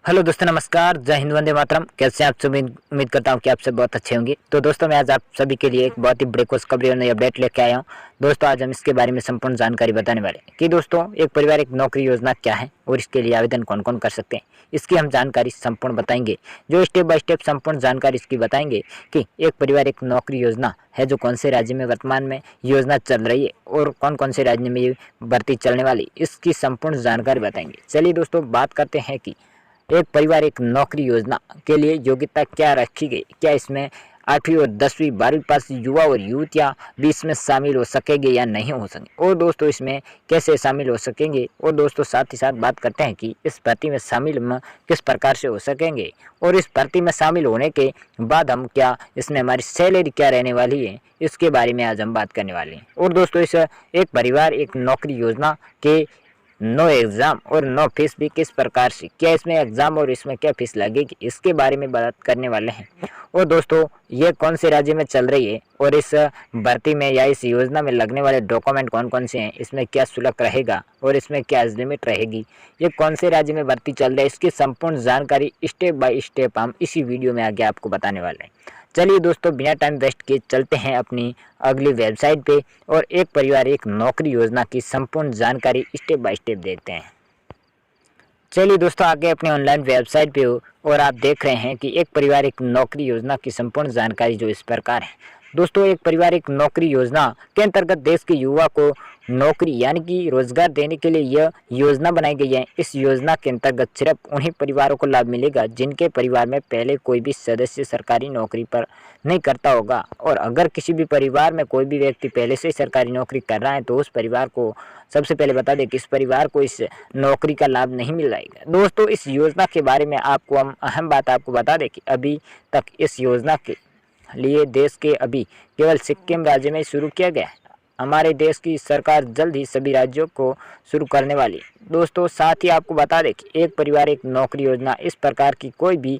Hello दोस्तों, नमस्कार। जय हिंद, वंदे मातरम। कैसे हैं आप सभी? उम्मीद करता हूं कि आप सब बहुत अच्छे होंगे। तो दोस्तों, मैं आज आप सभी के लिए एक बहुत ही बड़े खुशखबरी और नई अपडेट लेके आया हूं। दोस्तों, आज हम इसके बारे में संपूर्ण जानकारी बताने वाले हैं कि दोस्तों, एक परिवार एक नौकरी योजना क्या है और इसके लिए आवेदन कौन कौन कर सकते हैं, इसकी हम जानकारी संपूर्ण बताएंगे। जो स्टेप बाय स्टेप संपूर्ण जानकारी इसकी बताएंगे कि एक परिवार एक नौकरी योजना है, जो कौन से राज्य में वर्तमान में योजना चल रही है और कौन कौन से राज्य में ये भर्ती चलने वाली, इसकी संपूर्ण जानकारी बताएंगे। चलिए दोस्तों, बात करते हैं कि एक परिवार एक नौकरी योजना के लिए योग्यता क्या रखी गई। क्या इसमें 8वीं और 10वीं 12वीं पास युवा और युवतियाँ भी इसमें शामिल हो सकेंगे या नहीं हो सकेंगे, और दोस्तों इसमें कैसे शामिल हो सकेंगे, और दोस्तों साथ ही साथ बात करते हैं कि इस भर्ती में शामिल किस प्रकार से हो सकेंगे, और इस भर्ती में शामिल होने के बाद हम क्या इसमें हमारी सैलरी क्या रहने वाली है, इसके बारे में आज हम बात करने वाले हैं। और दोस्तों, इस एक परिवार एक नौकरी योजना के नो एग्ज़ाम और नो फीस भी किस प्रकार से, क्या इसमें एग्ज़ाम और इसमें क्या फीस लगेगी, इसके बारे में बात करने वाले हैं। और दोस्तों, ये कौन से राज्य में चल रही है और इस भर्ती में या इस योजना में लगने वाले डॉक्यूमेंट कौन कौन से हैं, इसमें क्या शुल्क रहेगा और इसमें क्या एज लिमिट रहेगी, ये कौन से राज्य में भर्ती चल रही है, इसकी संपूर्ण जानकारी स्टेप बाय स्टेप हम इसी वीडियो में आगे आपको बताने वाले हैं। चलिए दोस्तों, बिना टाइम वेस्ट किए चलते हैं अपनी अगली वेबसाइट पे और एक परिवार एक नौकरी योजना की संपूर्ण जानकारी स्टेप बाय स्टेप देखते हैं। चलिए दोस्तों, आगे अपने ऑनलाइन वेबसाइट पे हो और आप देख रहे हैं कि एक परिवार एक नौकरी योजना की संपूर्ण जानकारी जो इस प्रकार है। दोस्तों, एक परिवार एक नौकरी योजना के अंतर्गत देश के युवा को नौकरी यानी कि रोजगार देने के लिए यह योजना बनाई गई है। इस योजना के अंतर्गत सिर्फ उन्हीं परिवारों को लाभ मिलेगा जिनके परिवार में पहले कोई भी सदस्य सरकारी नौकरी पर नहीं करता होगा, और अगर किसी भी परिवार में कोई भी व्यक्ति पहले से ही सरकारी नौकरी कर रहा है तो उस परिवार को, सबसे पहले बता दें कि इस परिवार को इस नौकरी का लाभ नहीं मिल जाएगा। दोस्तों, इस योजना के बारे में आपको हम अहम बात आपको बता दें कि अभी तक इस योजना के लिए देश के अभी केवल सिक्किम राज्य में शुरू किया गया है। हमारे देश की सरकार जल्द ही सभी राज्यों को शुरू करने वाली है। दोस्तों, साथ ही आपको बता दें कि एक परिवार एक नौकरी योजना इस प्रकार की कोई भी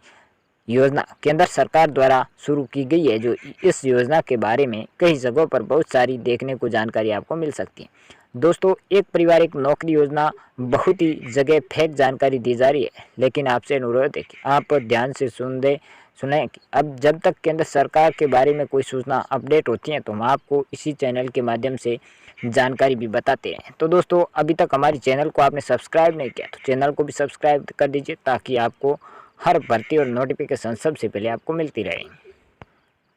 योजना केंद्र सरकार द्वारा शुरू की गई है। जो इस योजना के बारे में कई जगहों पर बहुत सारी देखने को जानकारी आपको मिल सकती है। दोस्तों, एक परिवार एक नौकरी योजना बहुत ही जगह फेक जानकारी दी जा रही है, लेकिन आपसे अनुरोध है कि आप ध्यान से सुने कि अब जब तक केंद्र सरकार के बारे में कोई सूचना अपडेट होती है तो हम आपको इसी चैनल के माध्यम से जानकारी भी बताते हैं। तो दोस्तों, अभी तक हमारे चैनल को आपने सब्सक्राइब नहीं किया तो चैनल को भी सब्सक्राइब कर दीजिए, ताकि आपको हर भर्ती और नोटिफिकेशन सबसे पहले आपको मिलती रहे।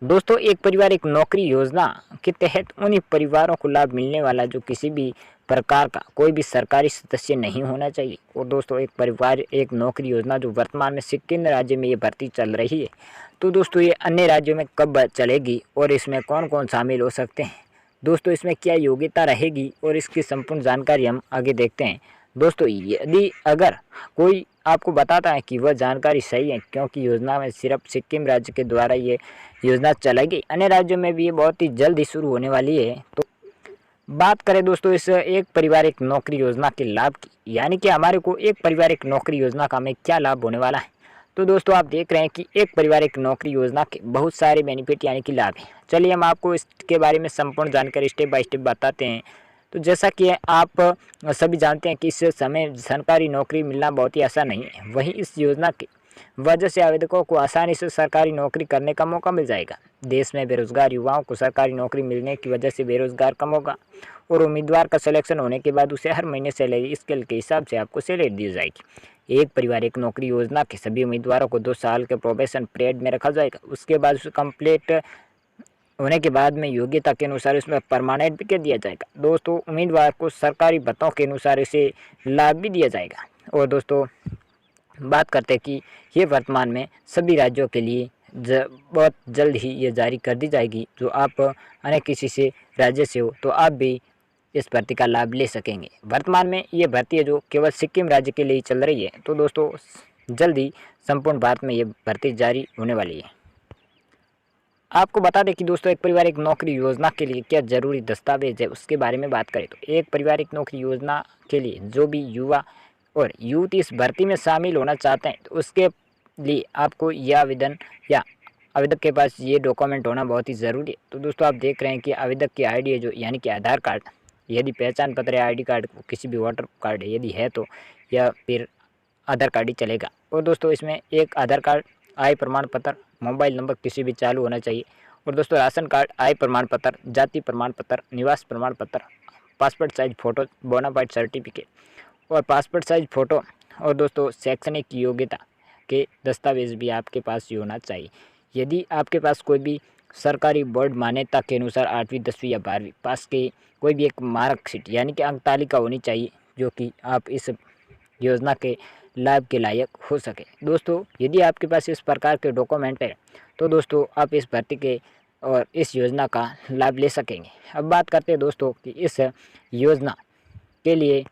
दोस्तों, एक परिवार एक नौकरी योजना के तहत उन्हीं परिवारों को लाभ मिलने वाला जो किसी भी प्रकार का कोई भी सरकारी सदस्य नहीं होना चाहिए। और दोस्तों, एक परिवार एक नौकरी योजना जो वर्तमान में सिक्किम राज्य में ये भर्ती चल रही है, तो दोस्तों ये अन्य राज्यों में कब चलेगी और इसमें कौन कौन शामिल हो सकते हैं, दोस्तों इसमें क्या योग्यता रहेगी और इसकी संपूर्ण जानकारी हम आगे देखते हैं। दोस्तों, यदि अगर कोई आपको बताता है कि वह जानकारी सही है, क्योंकि योजना में सिर्फ सिक्किम राज्य के द्वारा ये योजना चलेगी, अन्य राज्यों में भी ये बहुत ही जल्द ही शुरू होने वाली है। तो बात करें दोस्तों इस एक परिवार एक नौकरी योजना के लाभ की, यानी कि हमारे को एक परिवार एक नौकरी योजना का हमें क्या लाभ होने वाला है। तो दोस्तों, आप देख रहे हैं कि एक परिवार एक नौकरी योजना के बहुत सारे बेनिफिट यानी कि लाभ हैं। चलिए हम आपको इसके बारे में संपूर्ण जानकारी स्टेप बाय स्टेप बताते हैं। तो जैसा कि आप सभी जानते हैं कि इस समय सरकारी नौकरी मिलना बहुत ही आसान नहीं है, वहीं इस योजना की वजह से आवेदकों को आसानी से सरकारी नौकरी करने का मौका मिल जाएगा। देश में बेरोजगार युवाओं को सरकारी नौकरी मिलने की वजह से बेरोजगार कम होगा, और उम्मीदवार का सिलेक्शन होने के बाद उसे हर महीने सैलरी स्केल के हिसाब से आपको सैलरी दी जाएगी। एक परिवार एक नौकरी योजना के सभी उम्मीदवारों को 2 साल के प्रोबेशन पीरियड में रखा जाएगा। उसके बाद उसे कंप्लीट होने के बाद में योग्यता के अनुसार इसमें परमानेंट भी कर दिया जाएगा। दोस्तों, उम्मीदवार को सरकारी भत्तों के अनुसार इसे लाभ भी दिया जाएगा। और दोस्तों, बात करते हैं कि ये वर्तमान में सभी राज्यों के लिए बहुत जल्द ही ये जारी कर दी जाएगी। जो आप अन्य किसी से राज्य से हो तो आप भी इस भर्ती का लाभ ले सकेंगे। वर्तमान में ये भर्ती है जो केवल सिक्किम राज्य के लिए चल रही है। तो दोस्तों, जल्द ही संपूर्ण भारत में ये भर्ती जारी होने वाली है। आपको बता दें कि दोस्तों, एक परिवार एक नौकरी योजना के लिए क्या ज़रूरी दस्तावेज है, उसके बारे में बात करें तो एक परिवार एक नौकरी योजना के लिए जो भी युवा और युवती इस भर्ती में शामिल होना चाहते हैं तो उसके लिए आपको यह आवेदन या आवेदक के पास ये डॉक्यूमेंट होना बहुत ही ज़रूरी है। तो दोस्तों, आप देख रहे हैं कि आवेदक की आईडी है जो, यानी कि आधार कार्ड, यदि पहचान पत्र है, आईडी कार्ड, किसी भी वोटर कार्ड है यदि है तो, या फिर आधार कार्ड ही चलेगा। और दोस्तों इसमें एक आधार कार्ड, आय प्रमाण पत्र, मोबाइल नंबर किसी भी चालू होना चाहिए। और दोस्तों राशन कार्ड, आय प्रमाण पत्र, जाति प्रमाण पत्र, निवास प्रमाण पत्र, passport size photo, bonafide certificate और पासपोर्ट साइज फ़ोटो और दोस्तों शैक्षणिक योग्यता के दस्तावेज़ भी आपके पास ही होना चाहिए। यदि आपके पास कोई भी सरकारी बोर्ड मान्यता के अनुसार 8वीं 10वीं या 12वीं पास के कोई भी एक मार्कशीट यानी कि अंक तालिका होनी चाहिए, जो कि आप इस योजना के लाभ के लायक हो सके। दोस्तों यदि आपके पास इस प्रकार के डॉक्यूमेंट है तो दोस्तों आप इस भर्ती के और इस योजना का लाभ ले सकेंगे। अब बात करते हैं दोस्तों कि इस योजना के लिए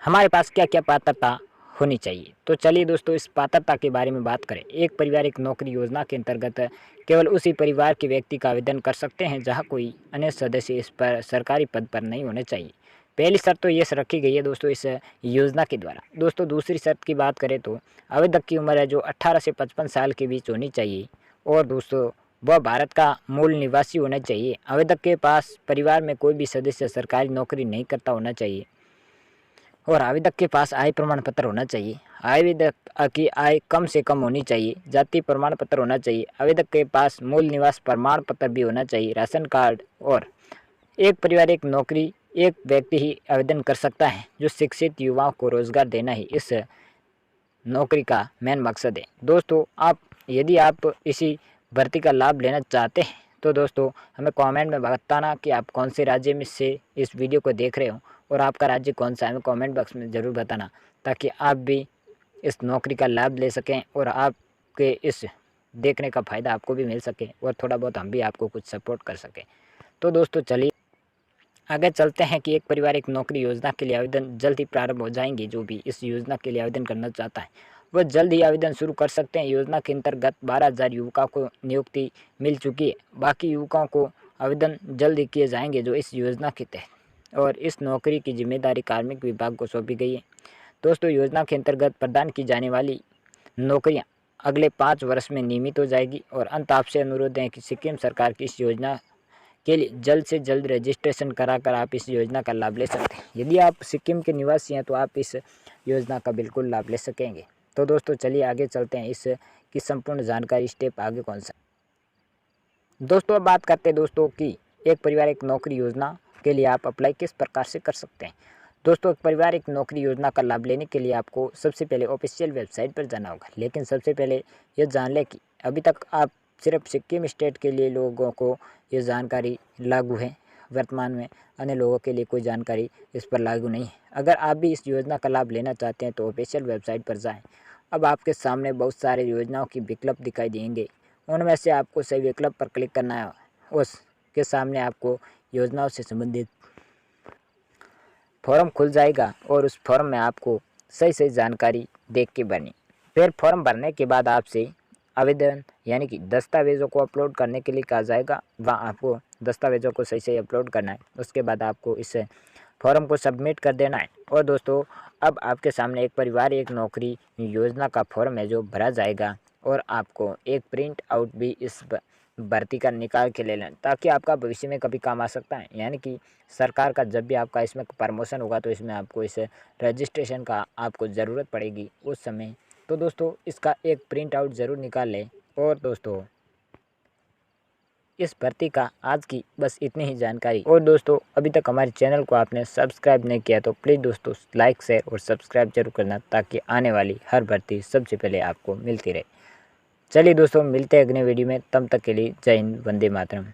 हमारे पास क्या क्या पात्रता होनी चाहिए। तो चलिए दोस्तों इस पात्रता के बारे में बात करें। एक परिवार एक नौकरी योजना के अंतर्गत केवल उसी परिवार के व्यक्ति का आवेदन कर सकते हैं जहां कोई अन्य सदस्य इस पर सरकारी पद पर नहीं होने चाहिए। पहली शर्त तो ये रखी गई है दोस्तों इस योजना के द्वारा। दोस्तों दूसरी शर्त की बात करें तो आवेदक की उम्र है जो 18 से 55 साल के बीच होनी चाहिए। और दोस्तों वह भारत का मूल निवासी होना चाहिए। आवेदक के पास परिवार में कोई भी सदस्य सरकारी नौकरी नहीं करता होना चाहिए। और आवेदक के पास आय प्रमाण पत्र होना चाहिए। आवेदक की आय कम से कम होनी चाहिए। जाति प्रमाण पत्र होना चाहिए। आवेदक के पास मूल निवास प्रमाण पत्र भी होना चाहिए, राशन कार्ड। और एक परिवार एक नौकरी, एक व्यक्ति ही आवेदन कर सकता है। जो शिक्षित युवाओं को रोजगार देना ही इस नौकरी का मेन मकसद है। दोस्तों यदि आप इसी भर्ती का लाभ लेना चाहते हैं तो दोस्तों हमें कमेंट में बताना कि आप कौन से राज्य में से इस वीडियो को देख रहे हो और आपका राज्य कौन सा है। हमें कमेंट बॉक्स में ज़रूर बताना ताकि आप भी इस नौकरी का लाभ ले सकें और आपके इस देखने का फ़ायदा आपको भी मिल सके और थोड़ा बहुत हम भी आपको कुछ सपोर्ट कर सकें। तो दोस्तों चलिए आगे चलते हैं कि एक परिवार एक नौकरी योजना के लिए आवेदन जल्द ही प्रारंभ हो जाएंगे। जो भी इस योजना के लिए आवेदन करना चाहता है वह जल्द ही आवेदन शुरू कर सकते हैं। योजना के अंतर्गत 12,000 युवकों को नियुक्ति मिल चुकी है। बाकी युवकों को आवेदन जल्द ही किए जाएंगे जो इस योजना के तहत। और इस नौकरी की जिम्मेदारी कार्मिक विभाग को सौंपी गई है। दोस्तों योजना के अंतर्गत प्रदान की जाने वाली नौकरियां अगले 5 वर्ष में नियमित हो जाएगी। और अंत आपसे अनुरोध है कि सिक्किम सरकार की इस योजना के लिए जल्द से जल्द रजिस्ट्रेशन कराकर आप इस योजना का लाभ ले सकते हैं। यदि आप सिक्किम के निवासी हैं तो आप इस योजना का बिल्कुल लाभ ले सकेंगे। तो दोस्तों चलिए आगे चलते हैं इस की संपूर्ण जानकारी, स्टेप आगे कौन सा। दोस्तों अब बात करते हैं दोस्तों कि एक परिवार एक नौकरी योजना के लिए आप अप्लाई किस प्रकार से कर सकते हैं। दोस्तों एक परिवार एक नौकरी योजना का लाभ लेने के लिए आपको सबसे पहले ऑफिशियल वेबसाइट पर जाना होगा। लेकिन सबसे पहले ये जान लें कि अभी तक आप सिर्फ सिक्किम स्टेट के लिए लोगों को ये जानकारी लागू है। वर्तमान में अन्य लोगों के लिए कोई जानकारी इस पर लागू नहीं है। अगर आप भी इस योजना का लाभ लेना चाहते हैं तो ऑफिशियल वेबसाइट पर जाएं। अब आपके सामने बहुत सारे योजनाओं की विकल्प दिखाई देंगे। उनमें से आपको सही विकल्प पर क्लिक करना है। उसके सामने आपको योजनाओं से संबंधित फॉर्म खुल जाएगा और उस फॉर्म में आपको सही सही जानकारी देख के भरनी। फिर फॉर्म भरने के बाद आपसे आवेदन यानी कि दस्तावेज़ों को अपलोड करने के लिए कहा जाएगा। वहाँ आपको दस्तावेज़ों को सही सही अपलोड करना है। उसके बाद आपको इस फॉर्म को सबमिट कर देना है। और दोस्तों अब आपके सामने एक परिवार एक नौकरी योजना का फॉर्म है जो भरा जाएगा। और आपको एक प्रिंट आउट भी इस भर्ती का निकाल के ले लें ताकि आपका भविष्य में कभी काम आ सकता है। यानी कि सरकार का जब भी आपका इसमें प्रमोशन होगा तो इसमें आपको इस रजिस्ट्रेशन का आपको ज़रूरत पड़ेगी उस समय। तो दोस्तों इसका एक प्रिंट आउट ज़रूर निकाल लें। और दोस्तों इस भर्ती का आज की बस इतनी ही जानकारी। और दोस्तों अभी तक हमारे चैनल को आपने सब्सक्राइब नहीं किया तो प्लीज़ दोस्तों लाइक शेयर और सब्सक्राइब जरूर करना ताकि आने वाली हर भर्ती सबसे पहले आपको मिलती रहे। चलिए दोस्तों मिलते हैं अगले वीडियो में, तब तक के लिए जय हिंद, वंदे मातरम।